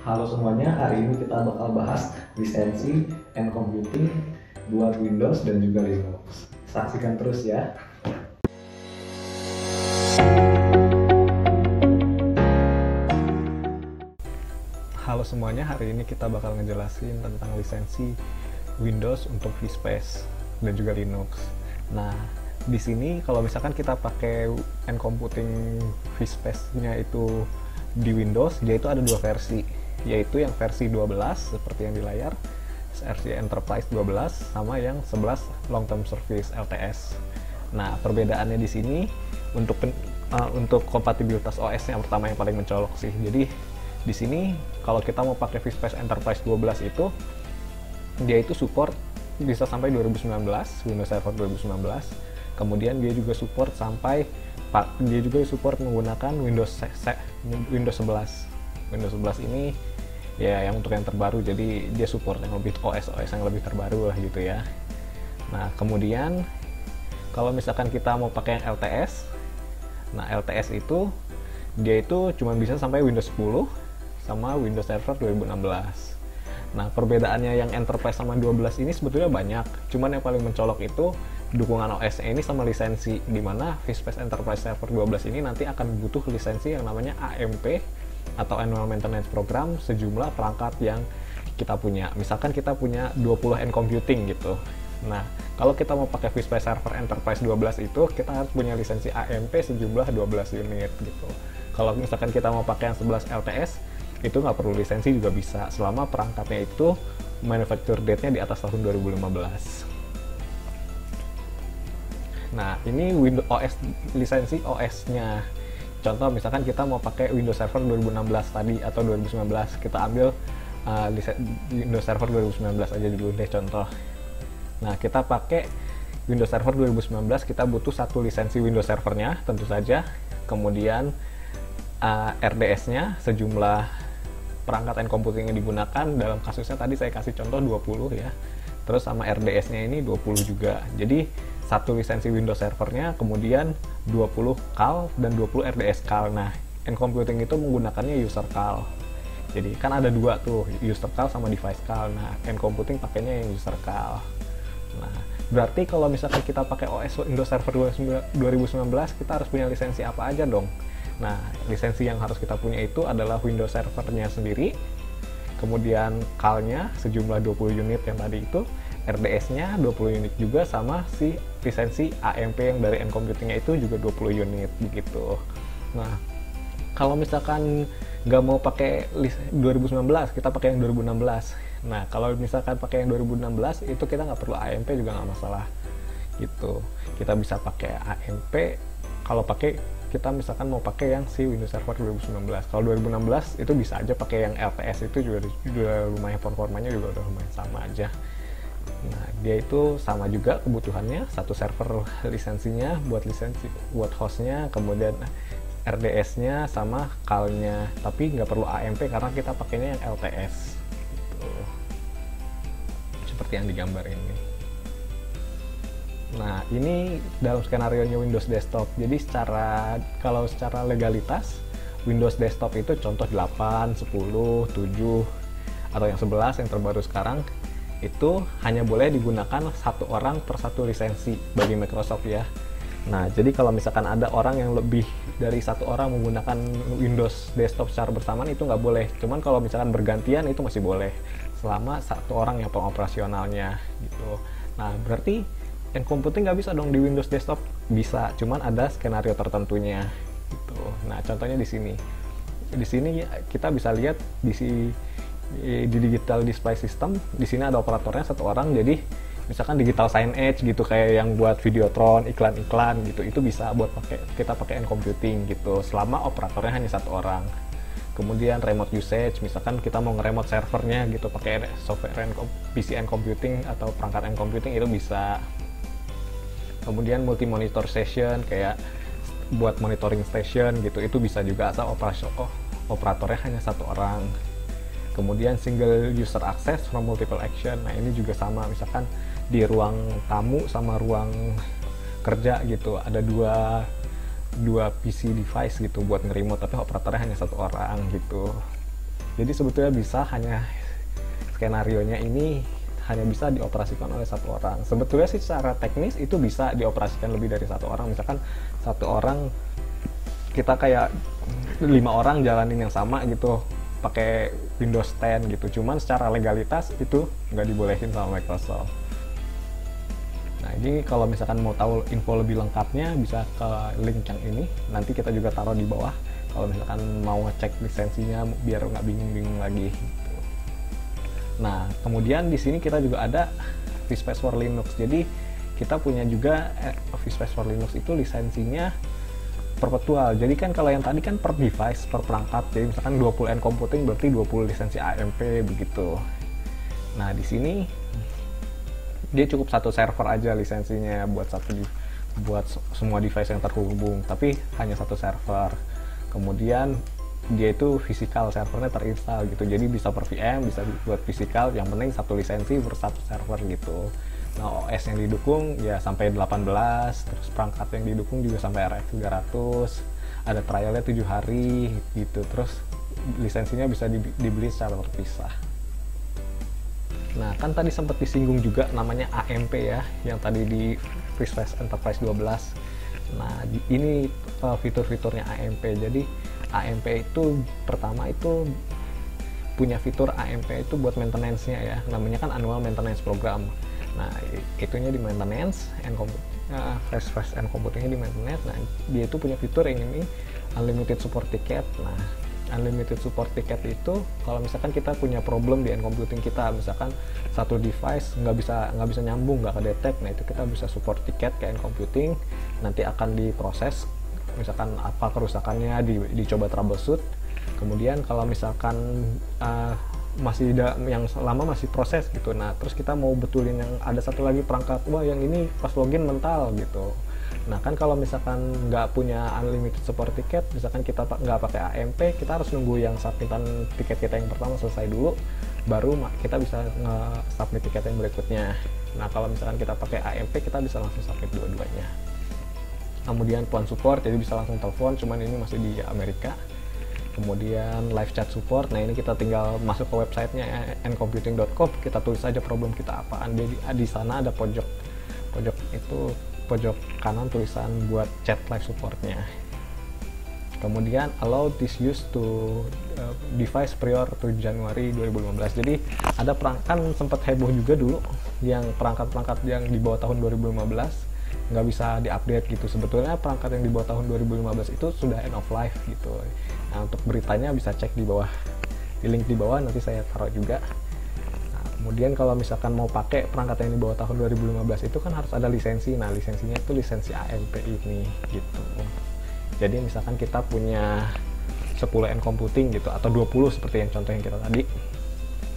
Halo semuanya, hari ini kita bakal bahas lisensi and computing buat Windows dan juga Linux. Saksikan terus ya. Halo semuanya, hari ini kita bakal ngejelasin tentang lisensi Windows untuk vSpace dan juga Linux. Nah, di sini kalau misalkan kita pakai N-computing vSpace-nya itu di Windows, dia itu ada dua versi, yaitu yang versi 12 seperti yang di layar, versi Enterprise 12 sama yang 11 Long Term Service LTS. Nah, perbedaannya di sini untuk kompatibilitas OS yang pertama yang paling mencolok sih. Jadi di sini kalau kita mau pakai vSpace Enterprise 12 itu dia itu support bisa sampai 2019, Windows Server 2019. Kemudian dia juga support menggunakan Windows 11. Windows 11 ini ya yang untuk yang terbaru, jadi dia support yang lebih OS yang lebih terbaru lah gitu ya. Nah, kemudian kalau misalkan kita mau pakai yang LTS, nah LTS itu dia itu cuma bisa sampai Windows 10 sama Windows Server 2016. Nah, perbedaannya yang Enterprise sama 12 ini sebetulnya banyak, cuman yang paling mencolok itu dukungan OS ini sama lisensi, dimana vSpace Enterprise Server 12 ini nanti akan butuh lisensi yang namanya AMP atau Annual Maintenance Program sejumlah perangkat yang kita punya. Misalkan kita punya 20 N-computing gitu. Nah, kalau kita mau pakai vSpace Server Enterprise 12 itu, kita harus punya lisensi AMP sejumlah 12 unit gitu. Kalau misalkan kita mau pakai yang 11 LTS, itu nggak perlu lisensi juga bisa, selama perangkatnya itu manufacture date-nya di atas tahun 2015. Nah, ini Windows OS, lisensi OS-nya. Contoh, misalkan kita mau pakai Windows Server 2016 tadi atau 2019, kita ambil Windows Server 2019 aja dulu deh contoh. Nah, kita pakai Windows Server 2019, kita butuh satu lisensi Windows Server-nya tentu saja, kemudian RDS-nya sejumlah perangkat N-computing yang digunakan, dalam kasusnya tadi saya kasih contoh 20 ya, terus sama RDS-nya ini 20 juga. Jadi satu lisensi Windows Server-nya, kemudian 20 CAL dan 20 RDS CAL. Nah, N-computing itu menggunakannya user CAL. Jadi kan ada dua tuh, user CAL sama device CAL. Nah, N-computing pakainya yang user CAL. Nah, berarti kalau misalkan kita pakai OS Windows Server 2019, kita harus punya lisensi apa aja dong? Nah, lisensi yang harus kita punya itu adalah Windows Server-nya sendiri, kemudian CAL-nya sejumlah 20 unit yang tadi itu, RDS-nya 20 unit juga, sama si lisensi AMP yang dari N-computing-nya itu juga 20 unit begitu. Nah, kalau misalkan nggak mau pakai 2019, kita pakai yang 2016. Nah, kalau misalkan pakai yang 2016, itu kita nggak perlu AMP juga nggak masalah gitu. Kita bisa pakai AMP kalau kita misalkan mau pakai yang si Windows Server 2019. Kalau 2016 itu bisa aja pakai yang LTS, itu juga lumayan, performanya juga udah lumayan sama aja. Nah, dia itu sama juga kebutuhannya, satu server lisensinya buat hostnya, kemudian RDS-nya sama CAL-nya, tapi nggak perlu AMP karena kita pakainya yang LTS gitu. Seperti yang digambar ini. Nah, ini dalam skenario-nya Windows Desktop. Jadi kalau secara legalitas, Windows Desktop itu contoh 8, 10, 7, atau yang 11 yang terbaru sekarang, itu hanya boleh digunakan satu orang per satu lisensi bagi Microsoft ya. Nah, jadi kalau misalkan ada orang yang lebih dari satu orang menggunakan Windows Desktop secara bersamaan, itu nggak boleh. Cuman kalau misalkan bergantian itu masih boleh, selama satu orang yang pengoperasionalnya gitu. Nah, berarti N-computing nggak bisa dong di Windows Desktop? Bisa, cuman ada skenario tertentunya gitu. Nah, contohnya di sini. Di sini kita bisa lihat di Digital Display System, di sini ada operatornya satu orang. Jadi misalkan digital signage gitu, kayak yang buat Videotron, iklan-iklan gitu, itu bisa kita pakai N-computing gitu, selama operatornya hanya satu orang. Kemudian remote usage, misalkan kita mau nge-remote servernya gitu pakai software PC N-computing atau perangkat N-computing, itu bisa. Kemudian multi monitor session, kayak buat monitoring station gitu, itu bisa juga asal operatornya hanya satu orang. Kemudian single user access from multiple action. Nah, ini juga sama, misalkan di ruang tamu sama ruang kerja gitu, ada dua PC device gitu buat nge-remote, tapi operatornya hanya satu orang gitu. Jadi sebetulnya bisa, hanya skenarionya ini hanya bisa dioperasikan oleh satu orang. Sebetulnya sih secara teknis itu bisa dioperasikan lebih dari satu orang. Misalkan satu orang, kita kayak 5 orang jalanin yang sama gitu pakai Windows 10 gitu. Cuman secara legalitas itu nggak dibolehin sama Microsoft. Nah ini kalau misalkan mau tahu info lebih lengkapnya bisa ke link yang ini. Nanti kita juga taruh di bawah kalau misalkan mau ngecek lisensinya biar nggak bingung-bingung lagi. Nah, kemudian di sini kita juga ada vSpace for Linux. Jadi kita punya juga vSpace for Linux itu lisensinya perpetual. Jadi kan kalau yang tadi kan per device, per perangkat. Jadi misalkan 20 N computing berarti 20 lisensi AMP begitu. Nah, di sini dia cukup satu server aja lisensinya buat semua device yang terhubung, tapi hanya satu server. Kemudian dia itu physical, servernya terinstall gitu, jadi bisa per VM, bisa buat physical, yang penting satu lisensi per satu server gitu. Nah OS yang didukung ya sampai 18, terus perangkat yang didukung juga sampai RX 300, ada trialnya 7 hari gitu, terus lisensinya bisa dibeli secara terpisah. Nah kan tadi sempat disinggung juga namanya AMP ya, yang tadi di vSpace Enterprise 12. Nah ini fitur-fiturnya AMP. Jadi AMP itu pertama itu punya fitur AMP itu buat maintenance-nya ya, namanya kan annual maintenance program. Nah itunya di maintenance, vSpace and computingnya di maintenance. Nah dia itu punya fitur yang ini unlimited support ticket. Nah unlimited support ticket itu kalau misalkan kita punya problem di computing kita, misalkan satu device nggak bisa nyambung, nggak kedetek, nah itu kita bisa support ticket ke computing, nanti akan diproses misalkan apa kerusakannya, dicoba troubleshoot. Kemudian kalau misalkan masih yang lama masih proses gitu, nah terus kita mau betulin yang ada satu lagi perangkat, wah yang ini pas login mental gitu. Nah kan kalau misalkan nggak punya unlimited support ticket, misalkan kita nggak pakai AMP, kita harus nunggu yang submitan tiket kita yang pertama selesai dulu, baru kita bisa nge-submit tiket yang berikutnya. Nah kalau misalkan kita pakai AMP, kita bisa langsung submit dua-duanya. Kemudian phone support, jadi bisa langsung telepon, cuman ini masih di Amerika. Kemudian live chat support, nah ini kita tinggal masuk ke websitenya ncomputing.com, kita tulis aja problem kita apaan, di sana ada pojok kanan tulisan buat chat live supportnya. Kemudian allow this use to device prior to Januari 2015. Jadi ada perangkat sempat heboh juga dulu yang perangkat yang di bawah tahun 2015 nggak bisa diupdate gitu. Sebetulnya perangkat yang di bawah tahun 2015 itu sudah end of life gitu. Nah untuk beritanya bisa cek di bawah, di link di bawah nanti saya taruh juga. Nah, kemudian kalau misalkan mau pakai perangkat yang di bawah tahun 2015 itu kan harus ada lisensi. Nah lisensinya itu lisensi AMP ini gitu. Jadi misalkan kita punya 10 N computing gitu, atau 20 seperti yang contoh yang kita tadi,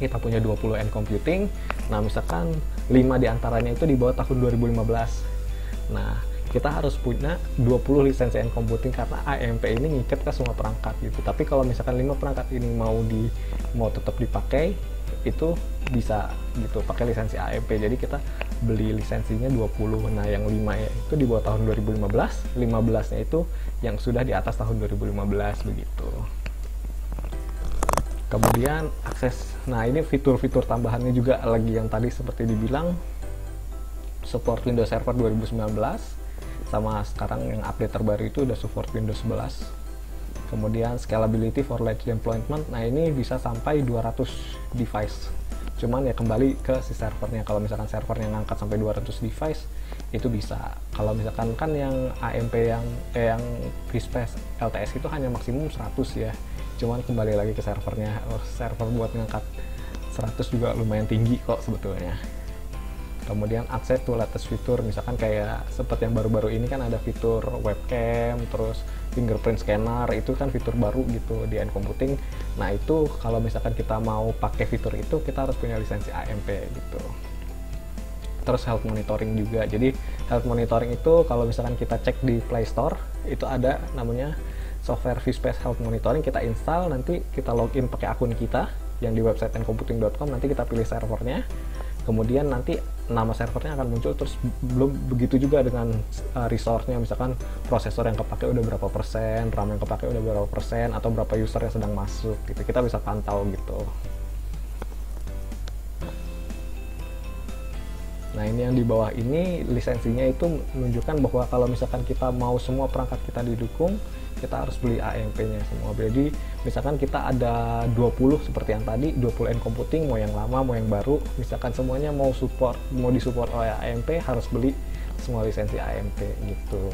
kita punya 20 N computing, nah misalkan 5 diantaranya itu di bawah tahun 2015. Nah, kita harus punya 20 lisensi N computing karena AMP ini ngikat ke semua perangkat gitu. Tapi kalau misalkan 5 perangkat ini mau tetap dipakai, itu bisa gitu pakai lisensi AMP. Jadi kita beli lisensinya 20. Nah, yang 5 ya itu di bawah tahun 2015, 15-nya itu yang sudah di atas tahun 2015 begitu. Kemudian akses. Nah, ini fitur-fitur tambahannya juga lagi yang tadi seperti dibilang, support Windows Server 2019, sama sekarang yang update terbaru itu udah support Windows 11. Kemudian scalability for large deployment, nah ini bisa sampai 200 device. Cuman ya kembali ke si servernya, kalau misalkan servernya ngangkat sampai 200 device itu bisa. Kalau misalkan kan yang AMP yang vSpace LTS itu hanya maksimum 100 ya. Cuman kembali lagi ke servernya, server buat ngangkat 100 juga lumayan tinggi kok sebetulnya. Kemudian akses to latest fitur, misalkan kayak seperti yang baru-baru ini kan ada fitur webcam, terus fingerprint scanner, itu kan fitur baru gitu di computing. Nah itu kalau misalkan kita mau pakai fitur itu, kita harus punya lisensi AMP gitu. Terus health monitoring juga, jadi health monitoring itu kalau misalkan kita cek di Play Store, itu ada namanya software vSpace Health Monitoring, kita install, nanti kita login pakai akun kita yang di website ncomputing.com, nanti kita pilih servernya. kemudian nanti nama servernya akan muncul, terus belum begitu juga dengan resource-nya, misalkan prosesor yang kepake udah berapa persen, RAM yang kepake udah berapa persen, atau berapa user yang sedang masuk gitu, kita bisa pantau gitu. Nah ini yang di bawah ini lisensinya itu menunjukkan bahwa kalau misalkan kita mau semua perangkat kita didukung, kita harus beli AMP-nya semua. Jadi misalkan kita ada 20 seperti yang tadi, 20 N computing, mau yang lama mau yang baru, misalkan semuanya mau disupport oleh AMP, harus beli semua lisensi AMP gitu.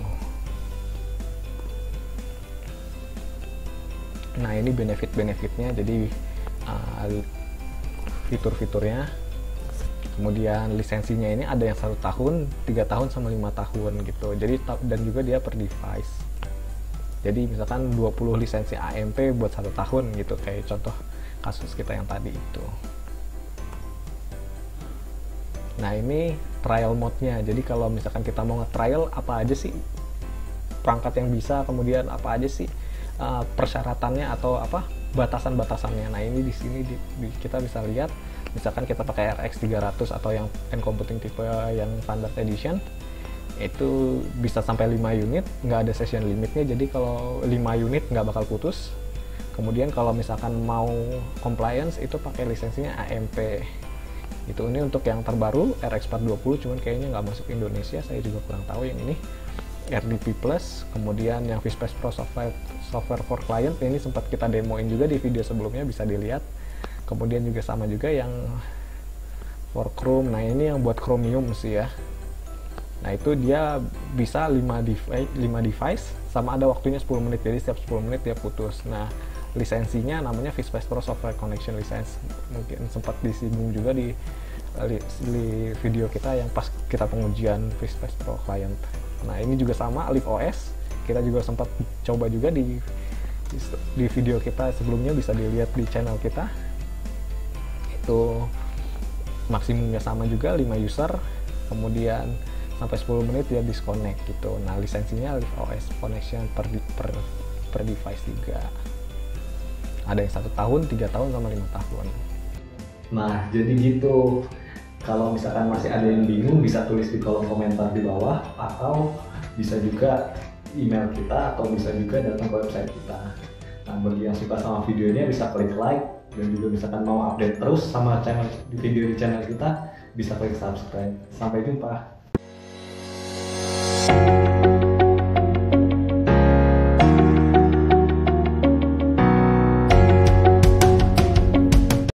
Nah ini benefit-benefitnya, jadi fitur-fiturnya. Kemudian lisensinya ini ada yang 1 tahun, 3 tahun sama 5 tahun gitu. Jadi dan juga dia per device. Jadi misalkan 20 lisensi AMP buat 1 tahun gitu, kayak contoh kasus kita yang tadi itu. Nah ini trial mode-nya. Jadi kalau misalkan kita mau nge-trial apa aja sih perangkat yang bisa, kemudian apa aja sih persyaratannya atau apa batasan-batasannya. Nah ini di sini kita bisa lihat, misalkan kita pakai RX 300 atau yang N computing tipe yang standard edition, itu bisa sampai 5 unit, nggak ada session limitnya, jadi kalau 5 unit nggak bakal putus. Kemudian kalau misalkan mau compliance itu pakai lisensinya AMP. Itu ini untuk yang terbaru RX 420, cuman kayaknya nggak masuk Indonesia, saya juga kurang tahu yang ini. RDP Plus, kemudian yang Vspace Pro software for client, ini sempat kita demoin juga di video sebelumnya, bisa dilihat. Kemudian juga sama juga yang for Chrome, nah ini yang buat Chromium sih ya. Nah itu dia bisa 5 device, sama ada waktunya 10 menit, jadi setiap 10 menit dia putus. Nah lisensinya namanya Vspace Pro Software Connection License, mungkin sempat disinggung juga di video kita yang pas kita pengujian Vspace Pro Client. Nah ini juga sama, Live OS, kita juga sempat coba juga di video kita sebelumnya, bisa dilihat di channel kita. Itu maksimumnya sama juga 5 user, kemudian sampai 10 menit dia disconnect gitu. Nah lisensinya Live OS connection per device juga. Ada yang 1 tahun, 3 tahun, sama 5 tahun. Nah jadi gitu. Kalau misalkan masih ada yang bingung, bisa tulis di kolom komentar di bawah, atau bisa juga email kita, atau bisa juga datang ke website kita. Nah bagi yang suka sama videonya bisa klik like, dan juga misalkan mau update terus sama video di channel kita, bisa klik subscribe. Sampai jumpa.